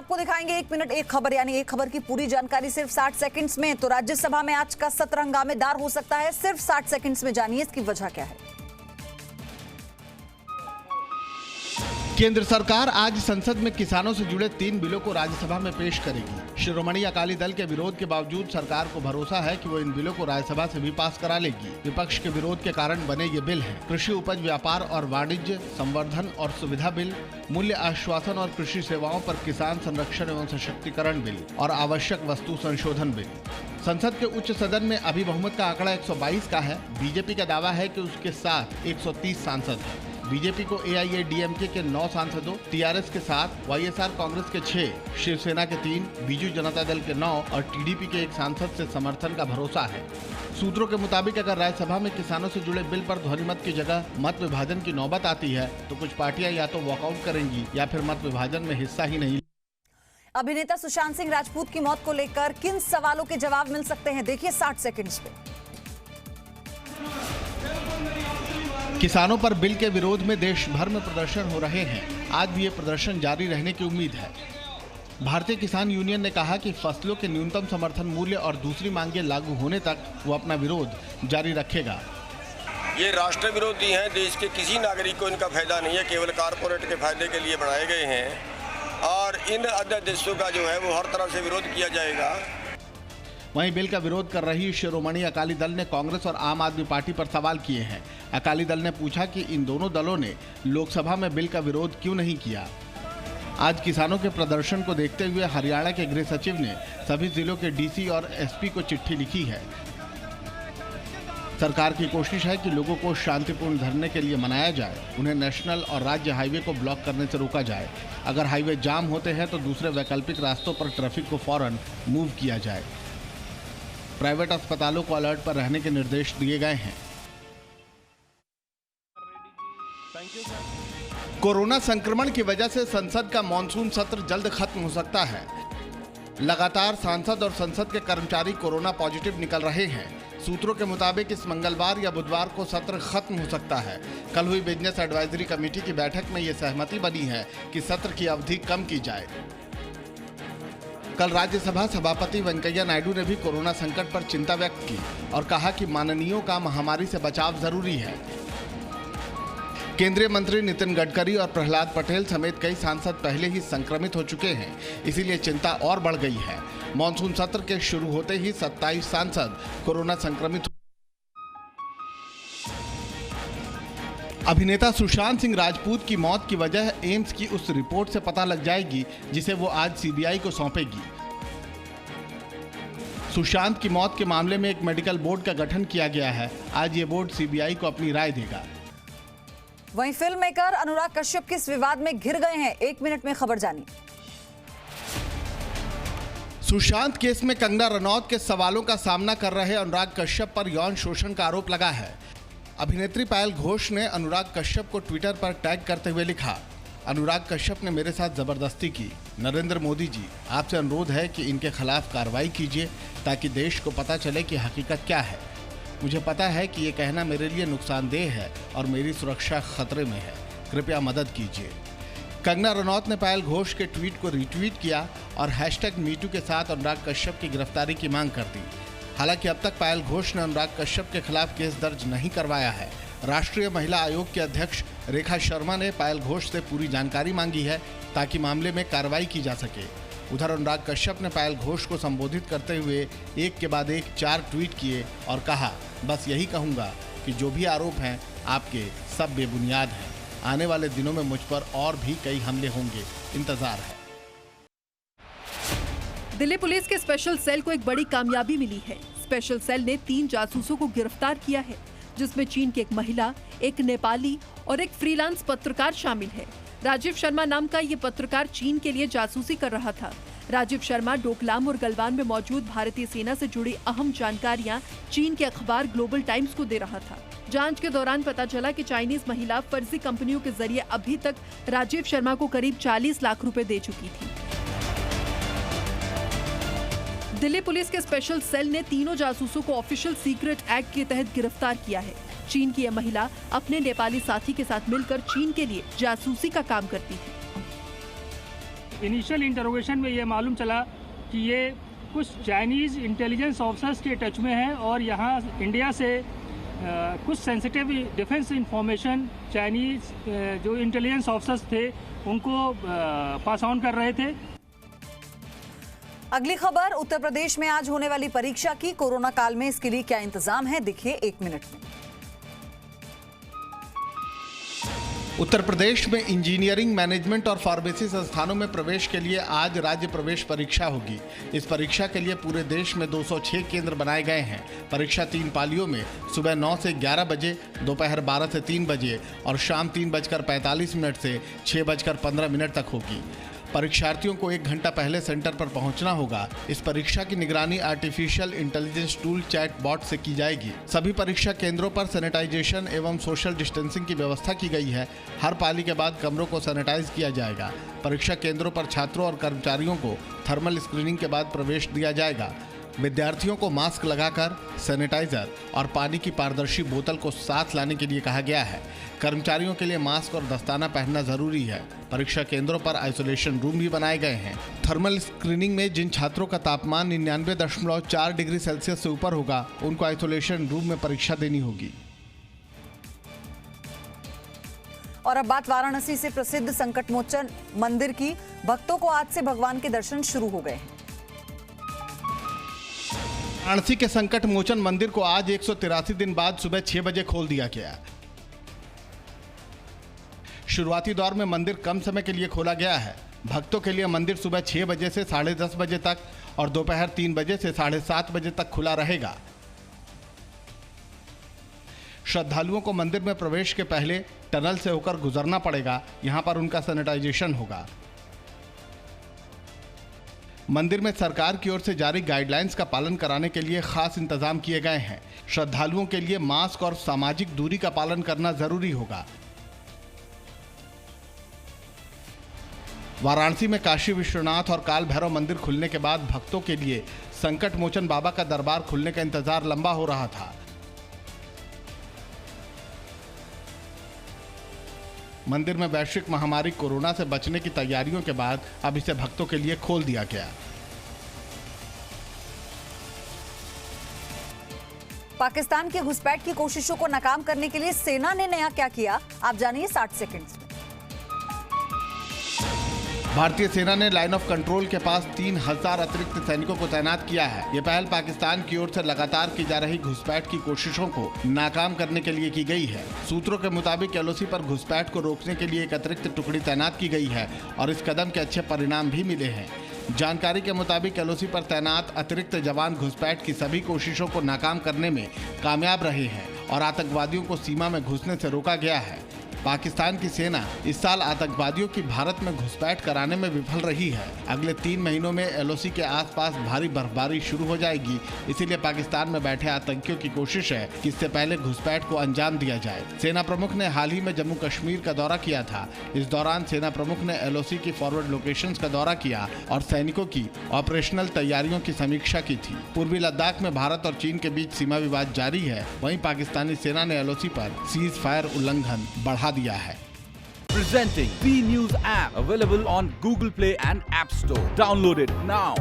आपको दिखाएंगे 1 मिनट एक खबर, यानी एक खबर की पूरी जानकारी सिर्फ 60 सेकंड्स में। तो राज्यसभा में आज का सत्र हंगामेदार हो सकता है, सिर्फ 60 सेकंड्स में। जानिए इसकी वजह क्या है। केंद्र सरकार आज संसद में किसानों से जुड़े 3 बिलों को राज्यसभा में पेश करेगी। शिरोमणि अकाली दल के विरोध के बावजूद सरकार को भरोसा है कि वो इन बिलों को राज्यसभा से भी पास करा लेगी। विपक्ष के विरोध के कारण बने ये बिल हैं: कृषि उपज व्यापार और वाणिज्य, संवर्धन और सुविधा बिल, मूल्य आश्वासन और कृषि सेवाओं पर किसान संरक्षण एवं सशक्तिकरण बिल और आवश्यक वस्तु संशोधन बिल। संसद के उच्च सदन में अभी बहुमत का आंकड़ा 122 का है। बीजेपी का दावा है कि उसके साथ 130 सांसद हैं। बीजेपी को एआईएडीएमके के 9 सांसदों, टीआरएस के 7, वाईएसआर कांग्रेस के 6, शिवसेना के 3, बीजू जनता दल के 9 और टीडीपी के 1 सांसद से समर्थन का भरोसा है। सूत्रों के मुताबिक अगर राज्यसभा में किसानों से जुड़े बिल पर ध्वनिमत की जगह मत विभाजन की नौबत आती है तो कुछ पार्टियां या तो वॉकआउट करेंगी या फिर मत विभाजन में हिस्सा ही नहीं। अभिनेता सुशांत सिंह राजपूत की मौत को लेकर किन सवालों के जवाब मिल सकते हैं, देखिए 60 सेकंड्स पे। किसानों पर बिल के विरोध में देश भर में प्रदर्शन हो रहे हैं। आज भी ये प्रदर्शन जारी रहने की उम्मीद है। भारतीय किसान यूनियन ने कहा कि फसलों के न्यूनतम समर्थन मूल्य और दूसरी मांगें लागू होने तक वो अपना विरोध जारी रखेगा। ये राष्ट्र विरोधी हैं, देश के किसी नागरिक को इनका फायदा नहीं है, केवल कारपोरेट के फायदे के लिए बनाए गए हैं और इन अध्यादेशों का जो है वो हर तरह से विरोध किया जाएगा। वहीं बिल का विरोध कर रही शिरोमणि अकाली दल ने कांग्रेस और आम आदमी पार्टी पर सवाल किए हैं। अकाली दल ने पूछा कि इन दोनों दलों ने लोकसभा में बिल का विरोध क्यों नहीं किया। आज किसानों के प्रदर्शन को देखते हुए हरियाणा के गृह सचिव ने सभी जिलों के डीसी और एसपी को चिट्ठी लिखी है। सरकार की कोशिश है कि लोगों को शांतिपूर्ण धरने के लिए मनाया जाए, उन्हें नेशनल और राज्य हाईवे को ब्लॉक करने से रोका जाए। अगर हाईवे जाम होते हैं तो दूसरे वैकल्पिक रास्तों पर ट्रैफिक को फौरन मूव किया जाए। प्राइवेट अस्पतालों को अलर्ट पर रहने के निर्देश दिए गए हैं। कोरोना संक्रमण की वजह से संसद का मॉनसून सत्र जल्द खत्म हो सकता है। लगातार सांसद और संसद के कर्मचारी कोरोना पॉजिटिव निकल रहे हैं। सूत्रों के मुताबिक इस मंगलवार या बुधवार को सत्र खत्म हो सकता है। कल हुई बिजनेस एडवाइजरी कमेटी की बैठक में ये सहमति बनी है कि सत्र की अवधि कम की जाए। कल राज्यसभा सभापति वेंकैया नायडू ने भी कोरोना संकट पर चिंता व्यक्त की और कहा कि माननीयों का महामारी से बचाव जरूरी है। केंद्रीय मंत्री नितिन गडकरी और प्रहलाद पटेल समेत कई सांसद पहले ही संक्रमित हो चुके हैं, इसीलिए चिंता और बढ़ गई है। मॉनसून सत्र के शुरू होते ही 27 सांसद कोरोना संक्रमित। अभिनेता सुशांत सिंह राजपूत की मौत की वजह एम्स की उस रिपोर्ट से पता लग जाएगी जिसे वो आज सीबीआई को सौंपेगी। सुशांत की मौत के मामले में एक मेडिकल बोर्ड का गठन किया गया है। आज ये बोर्ड सीबीआई को अपनी राय देगा। वहीं फिल्म मेकर अनुराग कश्यप किस विवाद में घिर गए हैं, 1 मिनट में खबर जानिए। सुशांत केस में कंगना रनौत के सवालों का सामना कर रहे अनुराग कश्यप पर यौन शोषण का आरोप लगा है। अभिनेत्री पायल घोष ने अनुराग कश्यप को ट्विटर पर टैग करते हुए लिखा, अनुराग कश्यप ने मेरे साथ जबरदस्ती की। नरेंद्र मोदी जी, आपसे अनुरोध है कि इनके खिलाफ कार्रवाई कीजिए ताकि देश को पता चले कि हकीकत क्या है। मुझे पता है कि ये कहना मेरे लिए नुकसानदेह है और मेरी सुरक्षा खतरे में है, कृपया मदद कीजिए। कंगना रनौत ने पायल घोष के ट्वीट को रीट्वीट किया और #मीटू के साथ अनुराग कश्यप की गिरफ्तारी की मांग कर दी। हालांकि अब तक पायल घोष ने अनुराग कश्यप के खिलाफ केस दर्ज नहीं करवाया है। राष्ट्रीय महिला आयोग के अध्यक्ष रेखा शर्मा ने पायल घोष से पूरी जानकारी मांगी है ताकि मामले में कार्रवाई की जा सके। उधर अनुराग कश्यप ने पायल घोष को संबोधित करते हुए एक के बाद एक 4 ट्वीट किए और कहा, बस यही कहूंगा कि जो भी आरोप हैं आपके सब बेबुनियाद हैं। आने वाले दिनों में मुझ पर और भी कई हमले होंगे, इंतजार है। दिल्ली पुलिस के स्पेशल सेल को एक बड़ी कामयाबी मिली है। स्पेशल सेल ने 3 जासूसों को गिरफ्तार किया है, जिसमें चीन की एक महिला, एक नेपाली और एक फ्रीलांस पत्रकार शामिल है। राजीव शर्मा नाम का ये पत्रकार चीन के लिए जासूसी कर रहा था। राजीव शर्मा डोकलाम और गलवान में मौजूद भारतीय सेना से जुड़ी अहम जानकारियां चीन के अखबार ग्लोबल टाइम्स को दे रहा था। जांच के दौरान पता चला कि चाइनीज महिला फर्जी कंपनियों के जरिए अभी तक राजीव शर्मा को करीब 40 लाख रुपए दे चुकी थी। दिल्ली पुलिस के स्पेशल सेल ने तीनों जासूसों को ऑफिशियल सीक्रेट एक्ट के तहत गिरफ्तार किया है। चीन की यह महिला अपने नेपाली साथी के साथ मिलकर चीन के लिए जासूसी का काम करती है। इनिशियल इंटरोगेशन में ये मालूम चला कि ये कुछ चाइनीज़ इंटेलिजेंस ऑफिसर्स के टच में है और यहाँ इंडिया से कुछ सेंसिटिव डिफेंस इंफॉर्मेशन चाइनीज़ जो इंटेलिजेंस ऑफिसर्स थे उनको पास ऑन कर रहे थे। अगली खबर उत्तर प्रदेश में आज होने वाली परीक्षा की। कोरोना काल में इसके लिए क्या इंतजाम है, देखिए 1 मिनट में। उत्तर प्रदेश में इंजीनियरिंग, मैनेजमेंट और फार्मेसी संस्थानों में प्रवेश के लिए आज राज्य प्रवेश परीक्षा होगी। इस परीक्षा के लिए पूरे देश में 206 केंद्र बनाए गए हैं। परीक्षा 3 पालियों में सुबह 9 से 11 बजे, दोपहर 12 से 3 बजे और शाम 3:45 से 6:15 तक होगी। परीक्षार्थियों को 1 घंटा पहले सेंटर पर पहुंचना होगा। इस परीक्षा की निगरानी artificial intelligence tool chat bot से की जाएगी। सभी परीक्षा केंद्रों पर सैनिटाइजेशन एवं सोशल डिस्टेंसिंग की व्यवस्था की गई है। हर पाली के बाद कमरों को सैनिटाइज किया जाएगा। परीक्षा केंद्रों पर छात्रों और कर्मचारियों को थर्मल स्क्रीनिंग के बाद प्रवेश दिया जाएगा। विद्यार्थियों को मास्क लगाकर सैनिटाइजर और पानी की पारदर्शी बोतल को साथ लाने के लिए कहा गया है। कर्मचारियों के लिए मास्क और दस्ताना पहनना जरूरी है। परीक्षा केंद्रों पर आइसोलेशन रूम भी बनाए गए हैं। थर्मल स्क्रीनिंग में जिन छात्रों का तापमान 99.4 डिग्री सेल्सियस से ऊपर होगा, उनको आइसोलेशन रूम में परीक्षा देनी होगी। और अब बात वाराणसी से प्रसिद्ध संकटमोचन मंदिर की। भक्तों को आज से भगवान के दर्शन शुरू हो गए हैं। वाराणसी के संकट मोचन मंदिर को आज 183 दिन बाद सुबह 6 बजे खोल दिया गया। शुरुआती दौर में मंदिर कम समय के लिए खोला गया है। भक्तों के लिए मंदिर सुबह 6 बजे से 10:30 बजे तक और दोपहर 3 बजे से 7:30 बजे तक खुला रहेगा। श्रद्धालुओं को मंदिर में प्रवेश के पहले टनल से होकर गुजरना पड़ेगा। यहां पर उनका सैनिटाइजेशन होगा। मंदिर में सरकार की ओर से जारी गाइडलाइंस का पालन कराने के लिए खास इंतजाम किए गए हैं। श्रद्धालुओं के लिए मास्क और सामाजिक दूरी का पालन करना जरूरी होगा। वाराणसी में काशी विश्वनाथ और काल भैरव मंदिर खुलने के बाद भक्तों के लिए संकट मोचन बाबा का दरबार खुलने का इंतजार लंबा हो रहा था। मंदिर में वैश्विक महामारी कोरोना से बचने की तैयारियों के बाद अब इसे भक्तों के लिए खोल दिया गया। पाकिस्तान की घुसपैठ की कोशिशों को नाकाम करने के लिए सेना ने नया क्या किया, आप जानिए 60 सेकंड्स में। भारतीय सेना ने लाइन ऑफ कंट्रोल के पास 3000 अतिरिक्त सैनिकों को तैनात किया है। ये पहल पाकिस्तान की ओर से लगातार की जा रही घुसपैठ की कोशिशों को नाकाम करने के लिए की गई है। सूत्रों के मुताबिक एलओसी पर घुसपैठ को रोकने के लिए एक अतिरिक्त टुकड़ी तैनात की गई है और इस कदम के अच्छे परिणाम भी मिले हैं। जानकारी के मुताबिक एलओसी पर तैनात अतिरिक्त जवान घुसपैठ की सभी कोशिशों को नाकाम करने में कामयाब रहे हैं और आतंकवादियों को सीमा में घुसने से रोका गया है। पाकिस्तान की सेना इस साल आतंकवादियों की भारत में घुसपैठ कराने में विफल रही है। अगले 3 महीनों में एलओसी के आसपास भारी बर्फबारी शुरू हो जाएगी, इसीलिए पाकिस्तान में बैठे आतंकियों की कोशिश है कि इससे पहले घुसपैठ को अंजाम दिया जाए। सेना प्रमुख ने हाल ही में जम्मू कश्मीर का दौरा किया था। इस दौरान सेना प्रमुख ने एलओसी की फॉरवर्ड लोकेशंस का दौरा किया और सैनिकों की ऑपरेशनल तैयारियों की समीक्षा की थी। पूर्वी लद्दाख में भारत और चीन के बीच सीमा विवाद जारी है। वहीं पाकिस्तानी सेना ने एलओसी पर सीज फायर उल्लंघन बढ़ा दिया है। Presenting B News app available on Google Play and App Store. Download it now.